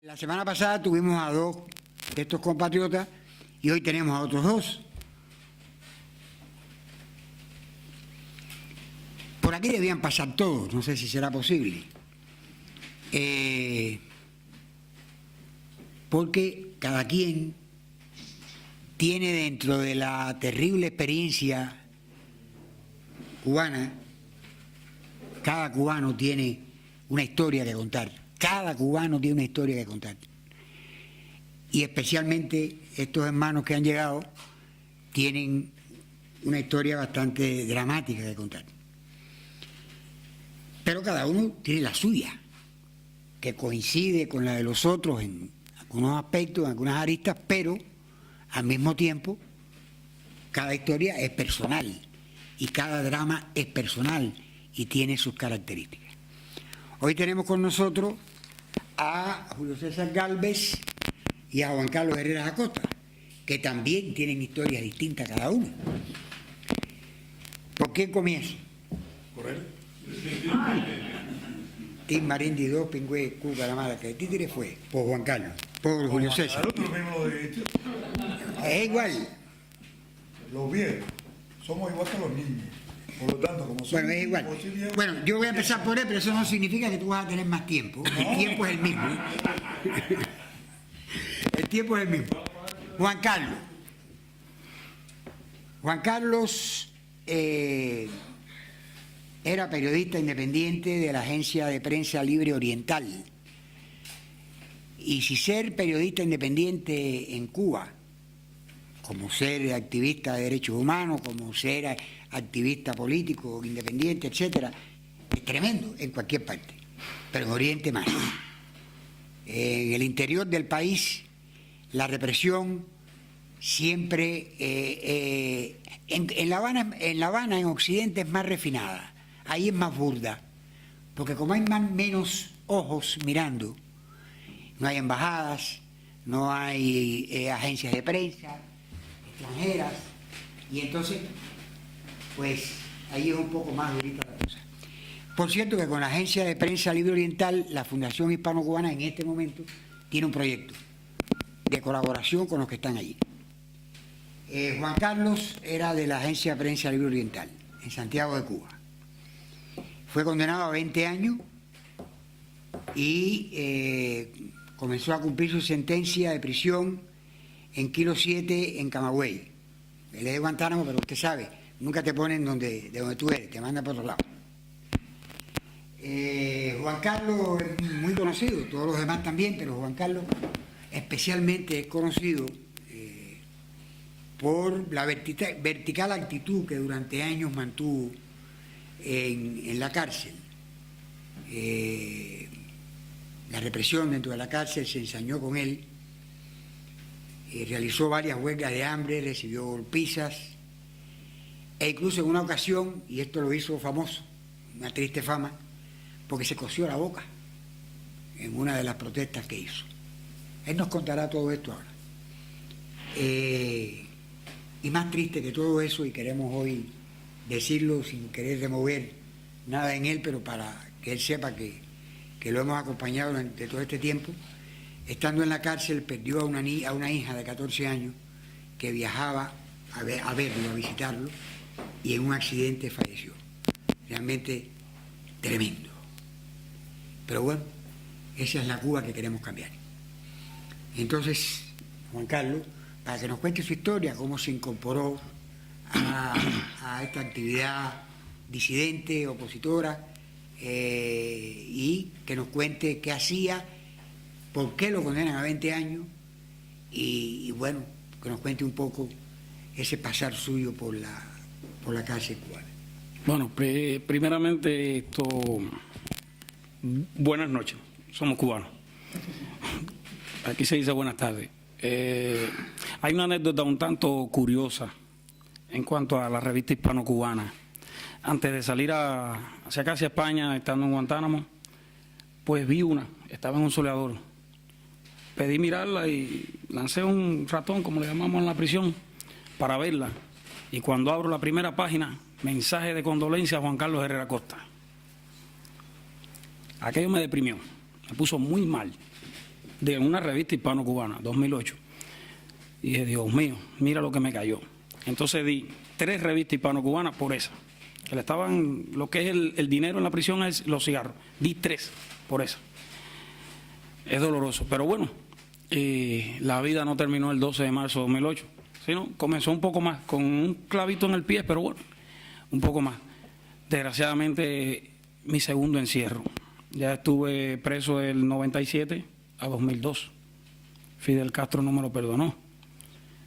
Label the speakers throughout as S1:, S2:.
S1: La semana pasada tuvimos a 2 de estos compatriotas y hoy tenemos a otros 2. Por aquí debían pasar todos, no sé si será posible. Porque cada quien tiene dentro de la terrible experiencia cubana, cada cubano tiene una historia que contar. Cada cubano tiene una historia que contar. Y especialmente estos hermanos que han llegado tienen una historia bastante dramática que contar. Pero cada uno tiene la suya, que coincide con la de los otros en algunos aspectos, en algunas aristas, pero al mismo tiempo cada historia es personal y cada drama es personal y tiene sus características. Hoy tenemos con nosotros a Julio César Gálvez y a Juan Carlos Herrera Acosta, que también tienen historias distintas cada uno. ¿Por qué comienzo?
S2: ¿Por él?
S1: Tim Marindi 2, Pingüe, Cuca, la mala, que títere fue por Juan Carlos, por Julio César.
S2: Tú mismo lo dijiste.
S1: Es igual.
S2: Los viejos somos igual que los niños. Por lo tanto, como somos
S1: Bueno, es igual. Bueno, yo voy a empezar por él, pero eso no significa que tú vas a tener más tiempo. El tiempo es el mismo. El tiempo es el mismo. Juan Carlos. Juan Carlos era periodista independiente de la Agencia de Prensa Libre Oriental. Y si ser periodista independiente en Cuba, como ser activista de derechos humanos, como ser activista político, independiente, etcétera, es tremendo en cualquier parte, pero en Oriente más. En el interior del país, la represión siempre, en La Habana, en Occidente es más refinada, ahí es más burda, porque como hay menos ojos mirando, no hay embajadas, no hay agencias de prensa extranjeras, y entonces pues ahí es un poco más durita la cosa. Por cierto que con la Agencia de Prensa Libre Oriental, la Fundación Hispano-Cubana en este momento tiene un proyecto de colaboración con los que están allí. Juan Carlos era de la Agencia de Prensa Libre Oriental en Santiago de Cuba. Fue condenado a 20 años y comenzó a cumplir su sentencia de prisión en Kilo 7 en Camagüey. Él es de Guantánamo, pero usted sabe, nunca te ponen de donde tú eres, te mandan por otro lado. Juan Carlos es muy conocido, todos los demás también, pero Juan Carlos especialmente es conocido por la vertical actitud que durante años mantuvo en la cárcel. La represión dentro de la cárcel se ensañó con él, realizó varias huelgas de hambre, recibió golpizas, e incluso en una ocasión, y esto lo hizo famoso, una triste fama, porque se cosió la boca en una de las protestas que hizo. Él nos contará todo esto ahora. Y más triste que todo eso, y queremos hoy decirlo sin querer remover nada en él, pero para que él sepa que lo hemos acompañado durante todo este tiempo, estando en la cárcel perdió a una hija de 14 años que viajaba a verlo, a visitarlo, y en un accidente falleció. Realmente tremendo. Pero bueno, esa es la Cuba que queremos cambiar. Entonces, Juan Carlos, para que nos cuente su historia, cómo se incorporó a esta actividad disidente, opositora, y que nos cuente qué hacía, por qué lo condenan a 20 años, y bueno, que nos cuente un poco ese pasar suyo por la cárcel cubana.
S3: Bueno, primeramente buenas noches, somos cubanos. Aquí se dice buenas tardes. Hay una anécdota un tanto curiosa en cuanto a la revista hispano-cubana. Antes de salir hacia acá, hacia España, estando en Guantánamo, pues vi estaba en un soleador. Pedí mirarla y lancé un ratón, como le llamamos en la prisión, para verla. Y cuando abro la primera página, mensaje de condolencia a Juan Carlos Herrera Acosta. Aquello me deprimió, me puso muy mal. de una revista hispano-cubana, 2008. Y dije, Dios mío, mira lo que me cayó. Entonces di 3 revistas hispano-cubanas por esa. Que le estaban, lo que es el dinero en la prisión es los cigarros. Di 3 por esa. Es doloroso, pero bueno, la vida no terminó el 12 de marzo de 2008, sino comenzó un poco más, con un clavito en el pie, pero bueno, un poco más. Desgraciadamente, mi segundo encierro. Ya estuve preso del 97 a 2002. Fidel Castro no me lo perdonó.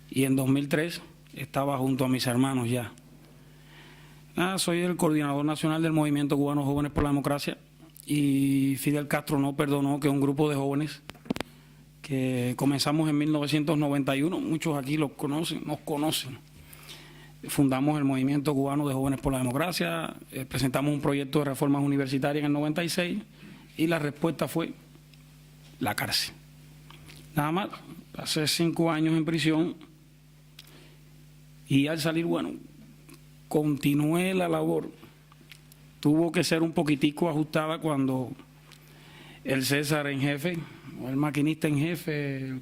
S3: Y en 2003 estaba junto a mis hermanos ya. Soy el coordinador nacional del Movimiento Cubano Jóvenes por la Democracia. Y Fidel Castro no perdonó que un grupo de jóvenes que comenzamos en 1991, muchos aquí nos conocen. Fundamos el Movimiento Cubano de Jóvenes por la Democracia, presentamos un proyecto de reformas universitarias en el 96 y la respuesta fue la cárcel. Nada más, pasé 5 años en prisión y al salir, bueno, continué la labor. Tuvo que ser un poquitico ajustada cuando el César en jefe, o el maquinista en jefe, el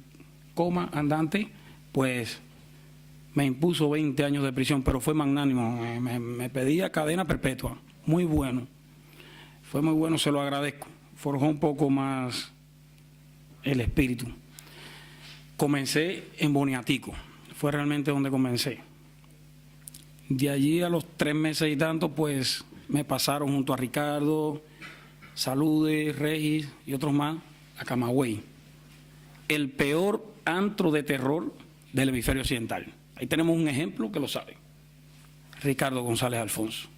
S3: coma andante, pues me impuso 20 años de prisión, pero fue magnánimo, me pedía cadena perpetua, muy bueno. Fue muy bueno, se lo agradezco. Forjó un poco más el espíritu. Comencé en Boniatico, fue realmente donde comencé. De allí a los 3 meses y tanto, pues me pasaron junto a Ricardo, Salude, Regis y otros más a Camagüey. El peor antro de terror del hemisferio occidental. Ahí tenemos un ejemplo que lo sabe. Ricardo González Alfonso.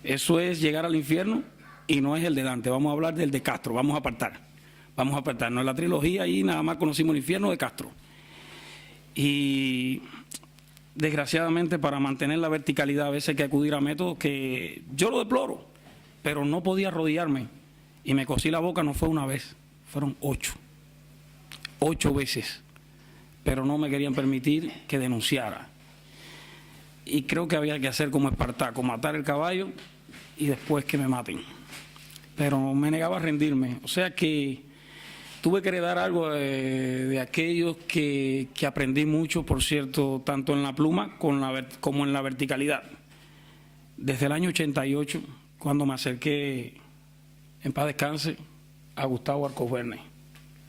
S3: Eso es llegar al infierno y no es el de Dante. Vamos a hablar del de Castro, vamos a apartar. Vamos a apartarnos. En la trilogía ahí nada más conocimos el infierno de Castro. Y desgraciadamente para mantener la verticalidad a veces hay que acudir a métodos que yo lo deploro, pero no podía arrodillarme y me cosí la boca, no fue una vez, fueron 8 veces, pero no me querían permitir que denunciara. Y creo que había que hacer como Espartaco, matar el caballo y después que me maten, pero me negaba a rendirme, o sea que tuve que heredar algo de aquellos que aprendí mucho, por cierto, tanto en la pluma como en la verticalidad. Desde el año 88, cuando me acerqué, en paz descanse, a Gustavo Arcos Verne.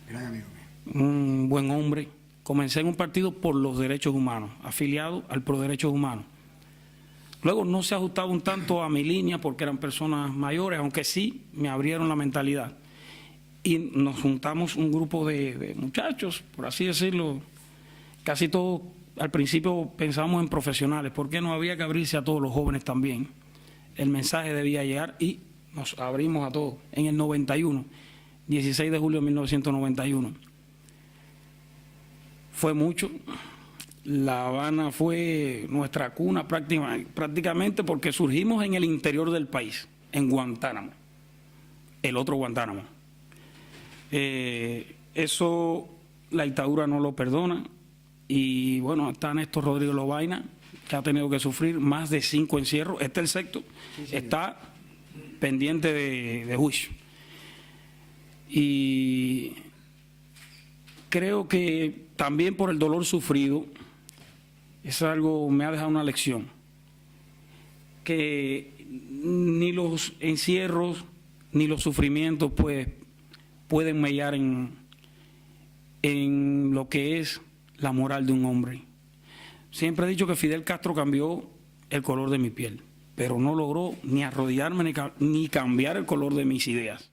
S1: Gran amigo mío.
S3: Un buen hombre. Comencé en un partido por los derechos humanos, afiliado al Pro Derechos Humanos. Luego no se ajustaba un tanto a mi línea porque eran personas mayores, aunque sí me abrieron la mentalidad. Y nos juntamos un grupo de muchachos, por así decirlo, casi todos al principio pensábamos en profesionales, porque no había que abrirse a todos los jóvenes también. El mensaje debía llegar y nos abrimos a todos. En el 91, 16 de julio de 1991. Fue mucho. La Habana fue nuestra cuna prácticamente porque surgimos en el interior del país, en Guantánamo, el otro Guantánamo. Eso la dictadura no lo perdona y bueno, está Néstor Rodríguez Lobaina, que ha tenido que sufrir más de 5 encierros. Este es el 6º, sí, está pendiente de juicio. Y creo que también por el dolor sufrido, es algo, me ha dejado una lección, que ni los encierros ni los sufrimientos pues pueden mellar en lo que es la moral de un hombre. Siempre he dicho que Fidel Castro cambió el color de mi piel, pero no logró ni arrodillarme ni cambiar el color de mis ideas.